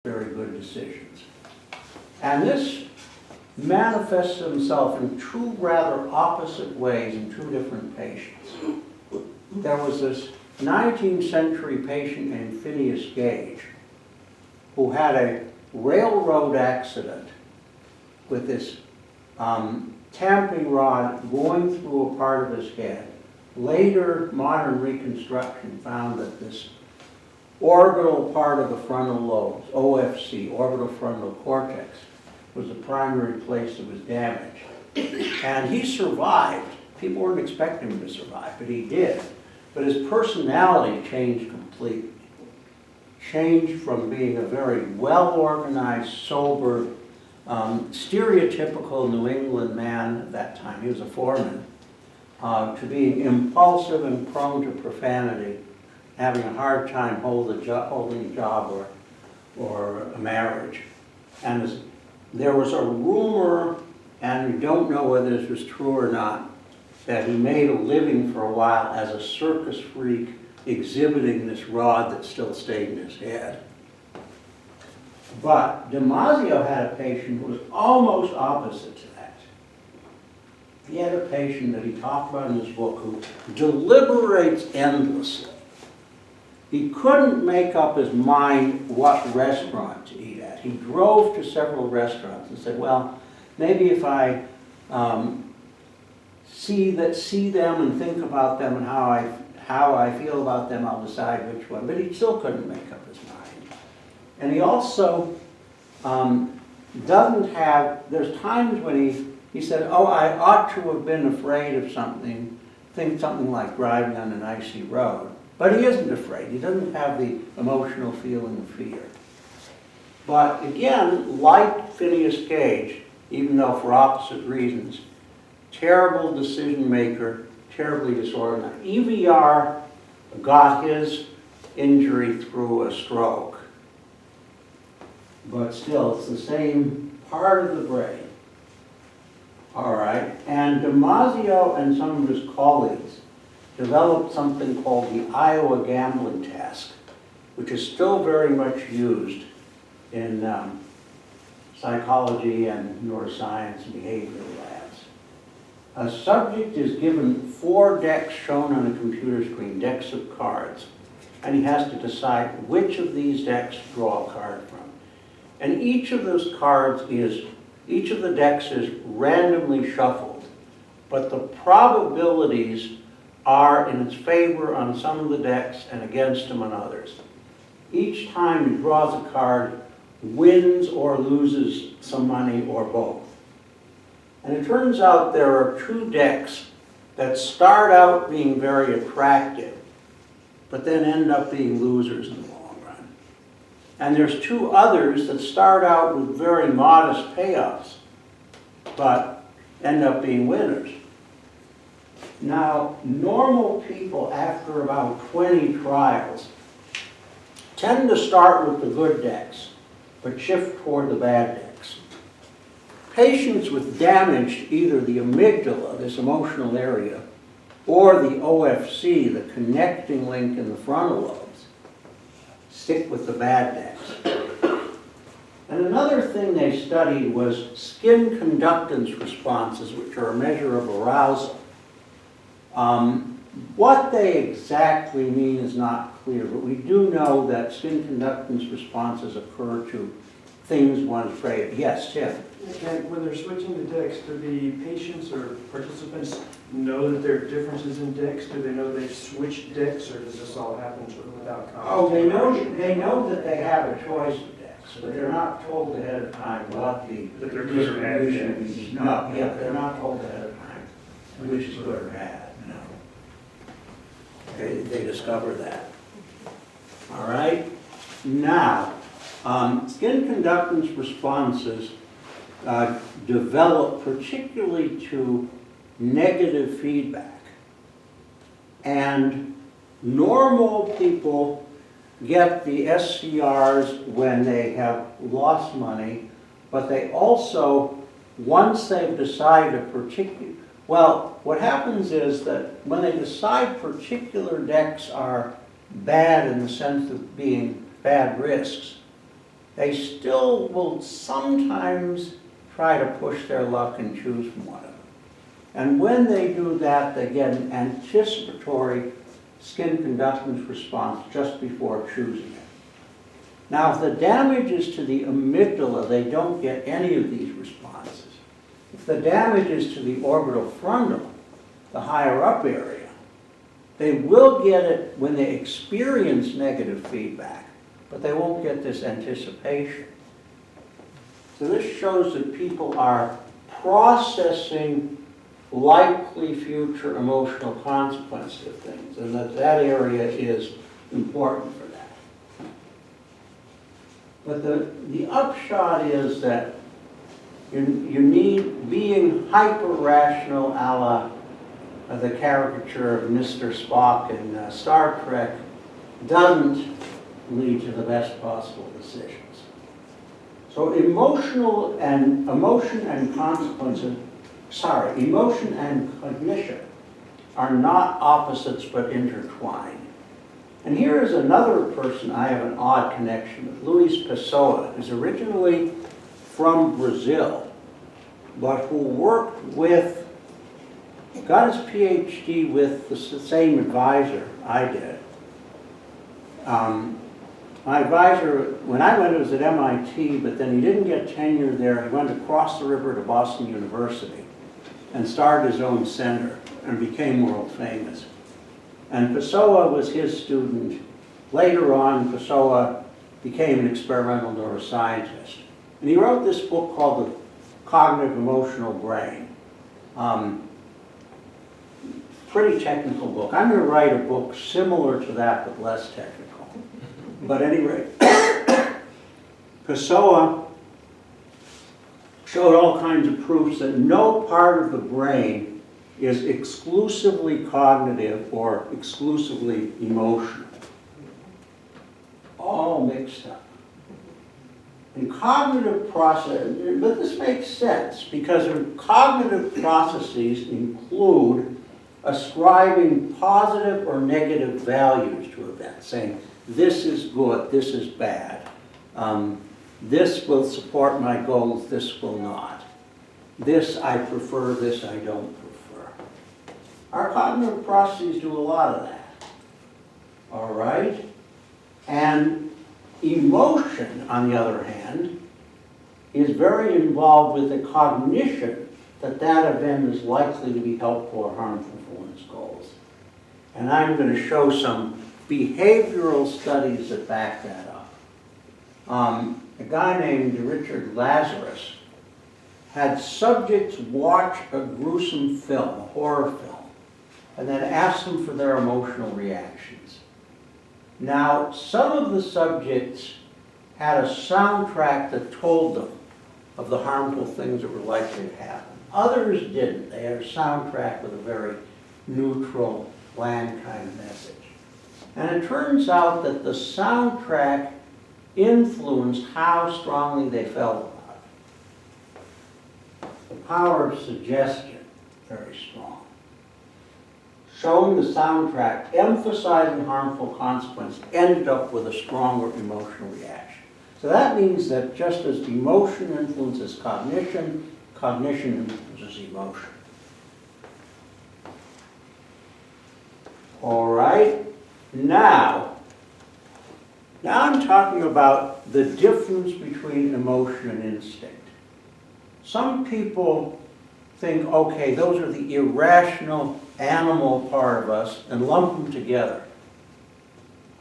very good decisions. And this manifests himself in two rather opposite ways in two different patients. There was this 19th century patient named Phineas Gage who had a railroad accident with this tamping rod going through a part of his head. Later, modern reconstruction found that this orbital part of the frontal lobes, OFC, orbital frontal cortex, was the primary place of his damage. And he survived. People weren't expecting him to survive, but he did. But his personality changed completely. Changed from being a very well-organized, sober, stereotypical New England man at that time, he was a foreman, to being impulsive and prone to profanity, having a hard time holding a job or a marriage. And there was a rumor, and we don't know whether this was true or not, that he made a living for a while as a circus freak exhibiting this rod that still stayed in his head. But Damasio had a patient who was almost opposite to that. He had a patient that he talked about in his book who deliberates endlessly. He couldn't make up his mind what restaurant to eat at. He drove to several restaurants and said, well, maybe if I see them and think about them and how I feel about them, I'll decide which one. But he still couldn't make up his mind. And he also doesn't have, there's times when he said, oh, I ought to have been afraid of something, think something like driving on an icy road. But he isn't afraid. He doesn't have the emotional feeling of fear. But again, like Phineas Gage, even though for opposite reasons, terrible decision maker, terribly disorganized. EVR got his injury through a stroke. But still, it's the same part of the brain. All right, and Damasio and some of his colleagues developed something called the Iowa gambling task, which is still very much used in psychology and neuroscience and behavioral labs. A subject is given 4 decks shown on a computer screen, decks of cards, and he has to decide which of these decks to draw a card from. And each of those cards each of the decks is randomly shuffled, but the probabilities are in its favor on some of the decks and against him on others. Each time he draws a card, wins or loses some money or both. And it turns out there are 2 decks that start out being very attractive, but then end up being losers in the long run. And there's 2 others that start out with very modest payoffs, but end up being winners. Now, normal people, after about 20 trials, tend to start with the good decks, but shift toward the bad decks. Patients with damage to either the amygdala, this emotional area, or the OFC, the connecting link in the frontal lobes, stick with the bad decks. And another thing they studied was skin conductance responses, which are a measure of arousal. What they exactly mean is not clear, but we do know that skin conductance responses occur to things one's afraid of. Yes, Tim? And when they're switching to decks, do the patients or participants know that there are differences in decks? Do they know they've switched decks, or does this all happen sort of without context? Oh, they know that they have a choice of decks, but they're not told ahead of time what the That they're good or bad decks? No, yeah, they're not told ahead of time which is good or bad. No. They discover that. All right? Now, skin conductance responses develop particularly to negative feedback. And normal people get the SCRs when they have lost money, but they also, once they've decided a particular, well, what happens is that when they decide particular decks are bad in the sense of being bad risks, they still will sometimes try to push their luck and choose from one of them. And when they do that, they get an anticipatory skin conductance response just before choosing it. Now, if the damage is to the amygdala, they don't get any of these responses. If the damage is to the orbital frontal, the higher up area, they will get it when they experience negative feedback, but they won't get this anticipation. So this shows that people are processing likely future emotional consequences of things, and that area is important for that. But the upshot is that you need being hyper-rational, a la the caricature of Mr. Spock in Star Trek, doesn't lead to the best possible decisions. So emotion and cognition are not opposites but intertwined. And here is another person I have an odd connection with, Luis Pessoa, who's originally from Brazil, but who worked with, got his PhD with the same advisor I did. My advisor, when I went, it was at MIT, but then he didn't get tenure there. He went across the river to Boston University and started his own center and became world famous. And Pessoa was his student. Later on, Pessoa became an experimental neuroscientist. And he wrote this book called The Cognitive Emotional Brain. Pretty technical book. I'm going to write a book similar to that, but less technical. But anyway, Pessoa showed all kinds of proofs that no part of the brain is exclusively cognitive or exclusively emotional. All mixed up. And cognitive process, but this makes sense because cognitive processes include ascribing positive or negative values to events, saying this is good, this is bad, this will support my goals, this will not. This I prefer, this I don't prefer. Our cognitive processes do a lot of that. All right? And emotion, on the other hand, is very involved with the cognition that that event is likely to be helpful or harmful for one's goals. And I'm going to show some behavioral studies that back that up. A guy named Richard Lazarus had subjects watch a gruesome film, a horror film, and then asked them for their emotional reactions. Now, some of the subjects had a soundtrack that told them of the harmful things that were likely to happen. Others didn't. They had a soundtrack with a very neutral, bland kind of message. And it turns out that the soundtrack influenced how strongly they felt about it. The power of suggestion, very strong. Showing the soundtrack, emphasizing harmful consequences, ended up with a stronger emotional reaction. So that means that just as emotion influences cognition, cognition influences emotion. All right, now I'm talking about the difference between emotion and instinct. Some people think, okay, those are the irrational animal part of us, and lump them together.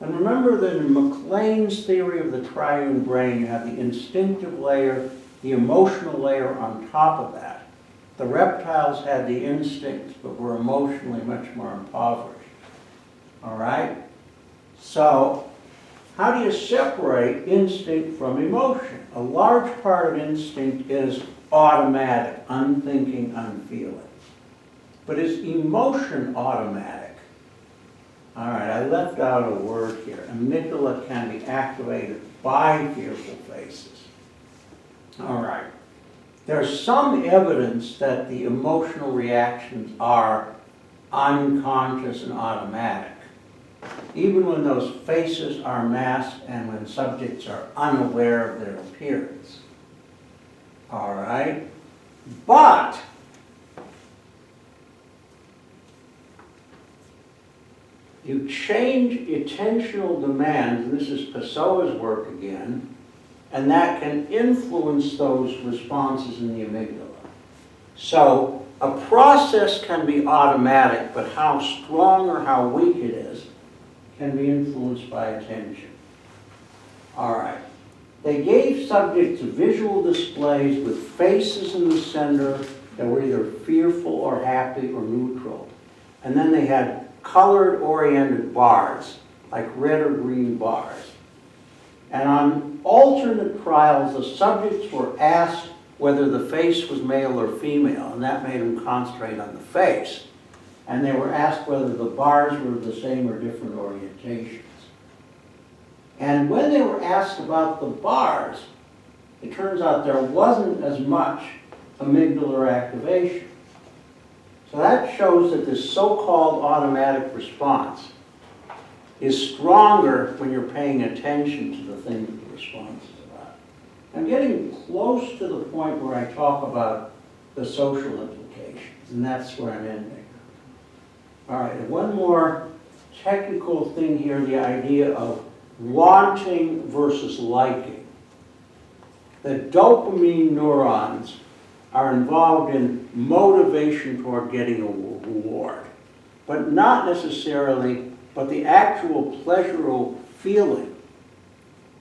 And remember that in MacLean's theory of the triune brain, you have the instinctive layer, the emotional layer on top of that. The reptiles had the instincts, but were emotionally much more impoverished. All right? So, how do you separate instinct from emotion? A large part of instinct is automatic, unthinking, unfeeling. But is emotion automatic? All right, I left out a word here. Amygdala can be activated by fearful faces. All right. There's some evidence that the emotional reactions are unconscious and automatic. even when those faces are masked and when subjects are unaware of their appearance. All right? But you change attentional demands, and this is Pessoa's work again, and that can influence those responses in the amygdala. So a process can be automatic, but how strong or how weak it is can be influenced by attention. All right. They gave subjects visual displays with faces in the center that were either fearful or happy or neutral. And then they had colored-oriented bars, like red or green bars. And on alternate trials, the subjects were asked whether the face was male or female, and that made them concentrate on the face. And they were asked whether the bars were the same or different orientations. And when they were asked about the bars, it turns out there wasn't as much amygdala activation. So that shows that this so-called automatic response is stronger when you're paying attention to the thing that the response is about. I'm getting close to the point where I talk about the social implications, and that's where I'm ending. All right, and one more technical thing here, the idea of wanting versus liking. The dopamine neurons are involved in motivation toward getting a reward, but not necessarily, but the actual pleasurable feeling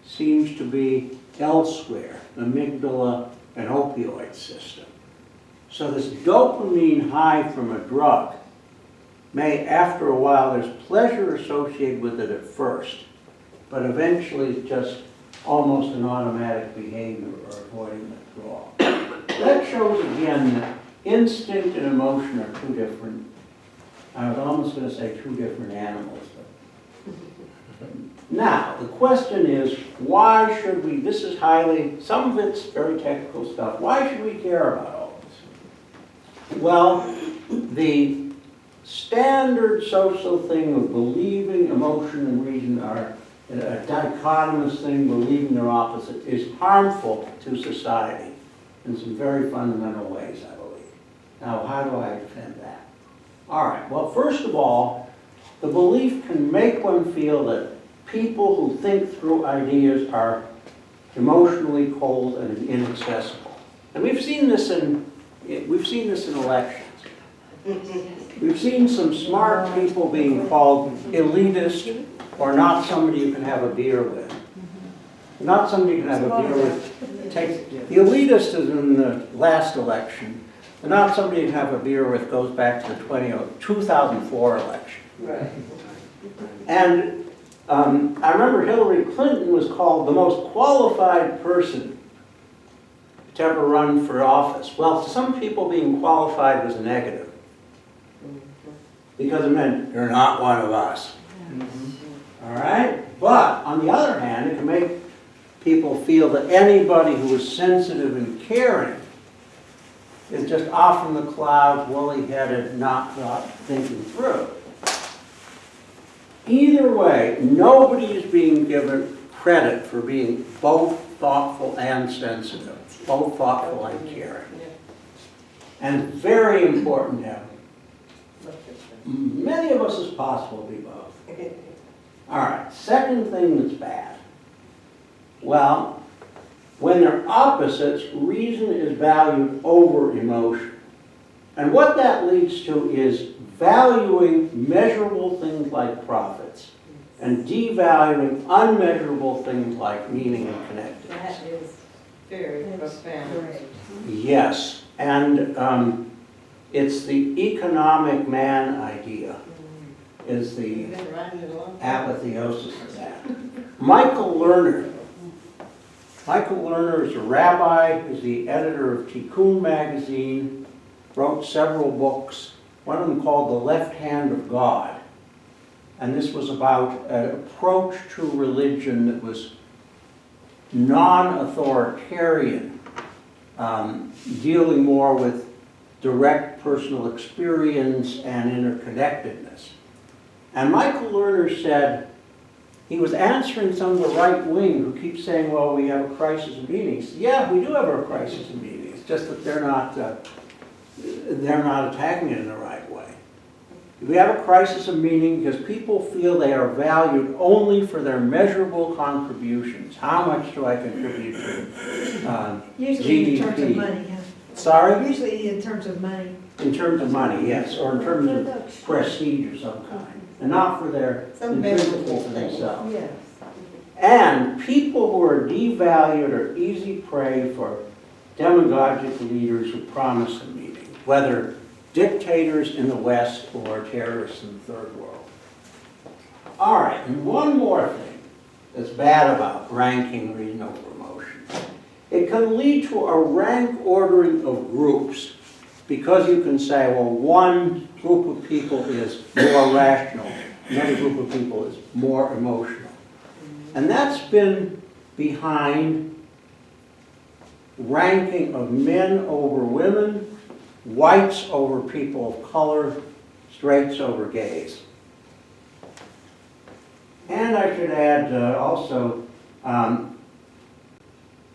seems to be elsewhere, the amygdala and opioid system. So this dopamine high from a drug may, after a while, there's pleasure associated with it at first, but eventually it's just almost an automatic behavior or avoiding withdrawal. That shows again that instinct and emotion are two different, I was almost going to say two different animals. But. Now, the question is, why should we, this is highly, some of it's very technical stuff, why should we care about all this? Well, the standard social thing of believing emotion and reason are a dichotomous thing, believing they're opposite, is harmful to society in some very fundamental ways, I believe. Now, how do I defend that? All right, well, first of all, the belief can make one feel that people who think through ideas are emotionally cold and inaccessible. And we've seen this in elections. We've seen some smart people being called elitist, or not somebody you can have a beer with. Not somebody you can have a beer with. The elitist is in the last election. And not somebody you can have a beer with goes back to the 2004 election. Right. And I remember Hillary Clinton was called the most qualified person to ever run for office. Well, to some people being qualified was a negative, because it meant you're not one of us. All right? But on the other hand, it can make people feel that anybody who is sensitive and caring is just off in the clouds, woolly-headed, not thinking through. Either way, nobody is being given credit for being both thoughtful and sensitive, both thoughtful and caring. And it's very important to have many of us as possible be both. All right, second thing that's bad. Well, when they're opposites, reason is valued over emotion. And what that leads to is valuing measurable things like profits and devaluing unmeasurable things like meaning and connectedness. That is very profound. Yes, and it's the economic man idea is the apotheosis of that. Michael Lerner is a rabbi, is the editor of Tikkun magazine, wrote several books, one of them called The Left Hand of God. And this was about an approach to religion that was non-authoritarian, dealing more with direct personal experience and interconnectedness. And Michael Lerner said, he was answering some of the right wing who keep saying, well, we have a crisis in meetings. Yeah, we do have a crisis in meetings, just that they're not attacking it in the right way. We have a crisis of meaning because people feel they are valued only for their measurable contributions. How much do I contribute to Usually in terms of GDP? money, huh? Sorry? Usually in terms of money. In terms of money, yes, or in terms of prestige of some kind, and not for their Some intrinsically measurable for thing. themselves. Yes. And people who are devalued are easy prey for demagogic leaders who promise a meeting, whether dictators in the West or terrorists in the Third World. All right, and one more thing that's bad about ranking reason over emotion. It can lead to a rank ordering of groups, because you can say, well, one group of people is more rational, another group of people is more emotional. And that's been behind ranking of men over women, whites over people of color, straights over gays. And I should add also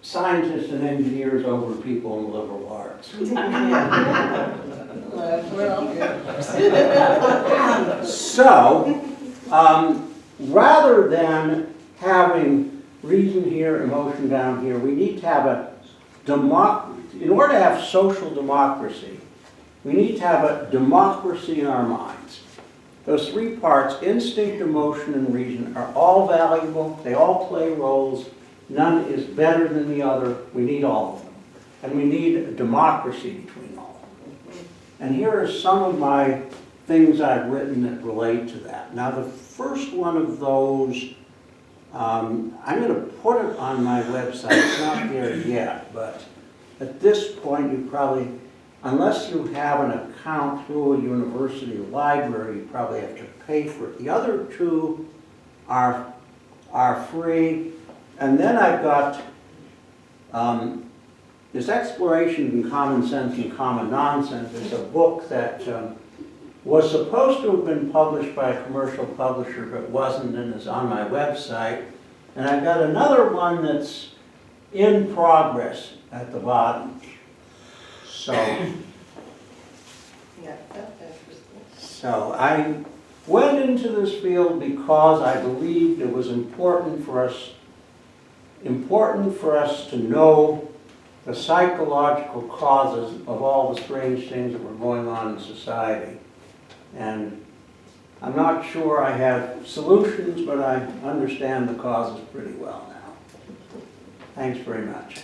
scientists and engineers over people in the liberal arts. We're all good. So, rather than having reason here, emotion down here, we need to have a in order to have social democracy, we need to have a democracy in our minds. Those three parts, instinct, emotion, and reason, are all valuable. They all play roles. None is better than the other. We need all of them. And we need a democracy between all of them. And here are some of my things I've written that relate to that. Now, the first one of those, I'm going to put it on my website. It's not there yet, but at this point, you probably, unless you have an account through a university library, you probably have to pay for it. The other two are free. And then I've got this Exploration in Common Sense and Common Nonsense. It's a book that was supposed to have been published by a commercial publisher, but wasn't, and is on my website. And I've got another one that's in progress at the bottom. So, Yeah, that's interesting. so I went into this field because I believed it was important for us to know the psychological causes of all the strange things that were going on in society. And I'm not sure I have solutions, but I understand the causes pretty well now. Thanks very much.